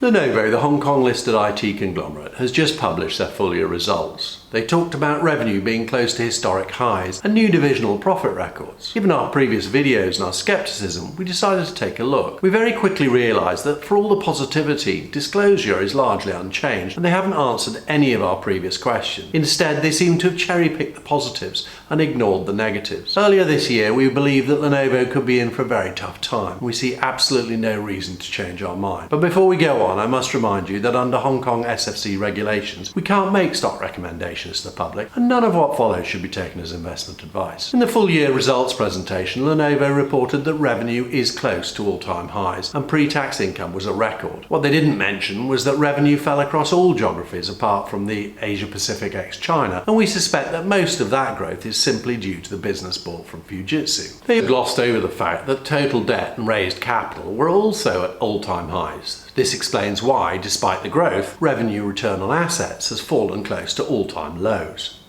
Lenovo, the Hong Kong-listed IT conglomerate, has just published their full-year results. They talked about revenue being close to historic highs and new divisional profit records. Given our previous videos and our skepticism, we decided to take a look. We very quickly realised that for all the positivity, disclosure is largely unchanged, and they haven't answered any of our previous questions. Instead, they seem to have cherry-picked the positives and ignored the negatives. Earlier this year, we believed that Lenovo could be in for a very tough time. We see absolutely no reason to change our mind. But before we go on, I must remind you that under Hong Kong SFC regulations, we can't make stock recommendations to the public, and none of what follows should be taken as investment advice. In the full year results presentation, Lenovo reported that revenue is close to all-time highs, and pre-tax income was a record. What they didn't mention was that revenue fell across all geographies apart from the Asia-Pacific ex-China, and we suspect that most of that growth is simply due to the business bought from Fujitsu. They glossed over the fact that total debt and raised capital were also at all-time highs. This explains why, despite the growth, revenue return on assets has fallen close to all-time lows.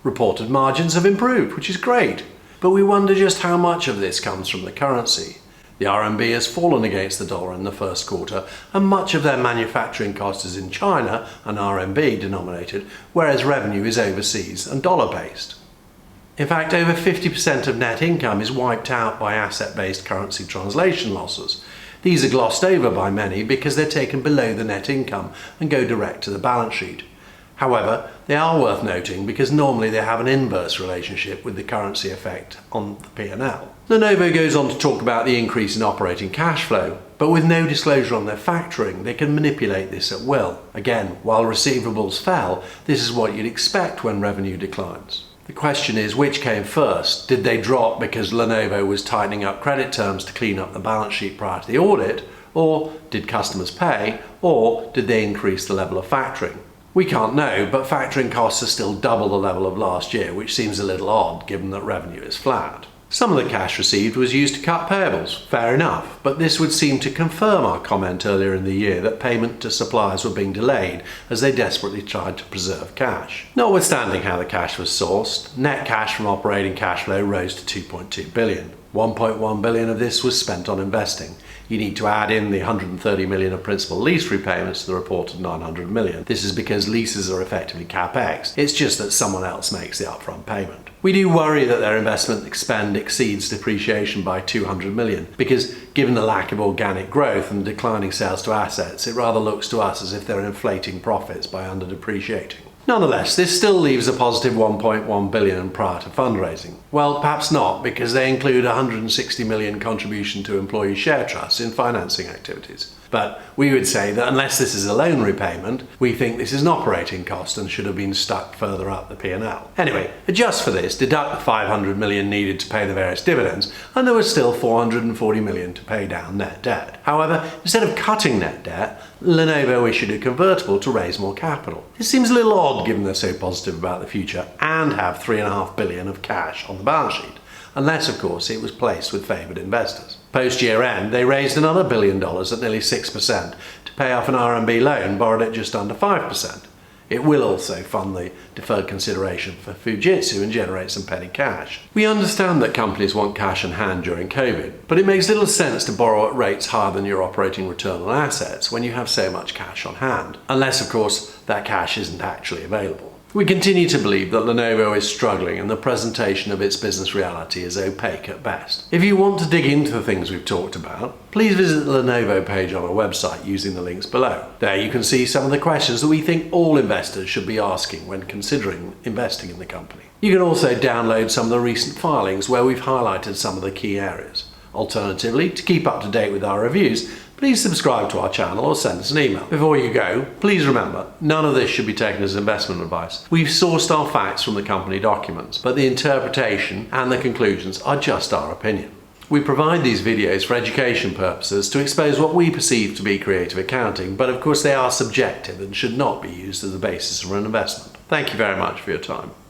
Reported margins have improved, which is great, but we wonder just how much of this comes from the currency. The RMB has fallen against the dollar in the first quarter, and much of their manufacturing cost is in China and RMB denominated, whereas revenue is overseas and dollar-based. In fact, over 50% of net income is wiped out by asset-based currency translation losses. These are glossed over by many because they're taken below the net income and go direct to the balance sheet. However, they are worth noting because normally they have an inverse relationship with the currency effect on the P&L. Lenovo goes on to talk about the increase in operating cash flow, but with no disclosure on their factoring, they can manipulate this at will. Again, while receivables fell, this is what you'd expect when revenue declines. The question is, which came first? Did they drop because Lenovo was tightening up credit terms to clean up the balance sheet prior to the audit? Or did customers pay? Or did they increase the level of factoring? We can't know, but factoring costs are still double the level of last year, which seems a little odd given that revenue is flat. Some of the cash received was used to cut payables, fair enough, but this would seem to confirm our comment earlier in the year that payment to suppliers were being delayed as they desperately tried to preserve cash. Notwithstanding how the cash was sourced, net cash from operating cash flow rose to 2.2 billion. 1.1 billion of this was spent on investing. You need to add in the 130 million of principal lease repayments to the reported 900 million. This is because leases are effectively capex. It's just that someone else makes the upfront payment. We do worry that their investment spend exceeds depreciation by 200 million because given the lack of organic growth and declining sales to assets, it rather looks to us as if they're inflating profits by under-depreciating. Nonetheless, this still leaves a positive 1.1 billion prior to fundraising. Well, perhaps not, because they include 160 million contribution to employee share trusts in financing activities. But we would say that unless this is a loan repayment, we think this is an operating cost and should have been stuck further up the P&L. Anyway, adjust for this, deduct the 500 million needed to pay the various dividends, and there was still 440 million to pay down net debt. However, instead of cutting net debt, Lenovo issued a convertible to raise more capital. This seems a little odd given they're so positive about the future and have 3.5 billion of cash on the balance sheet, unless of course it was placed with favoured investors. Post-year end, they raised another $1 billion at nearly 6% to pay off an RMB loan borrowed at just under 5%. It will also fund the deferred consideration for Fujitsu and generate some petty cash. We understand that companies want cash on hand during COVID, but it makes little sense to borrow at rates higher than your operating return on assets when you have so much cash on hand, unless of course that cash isn't actually available. We continue to believe that Lenovo is struggling and the presentation of its business reality is opaque at best. If you want to dig into the things we've talked about, please visit the Lenovo page on our website using the links below. There you can see some of the questions that we think all investors should be asking when considering investing in the company. You can also download some of the recent filings where we've highlighted some of the key areas. Alternatively, to keep up to date with our reviews, please subscribe to our channel or send us an email. Before you go, please remember, none of this should be taken as investment advice. We've sourced our facts from the company documents, but the interpretation and the conclusions are just our opinion. We provide these videos for education purposes to expose what we perceive to be creative accounting, but of course they are subjective and should not be used as the basis for an investment. Thank you very much for your time.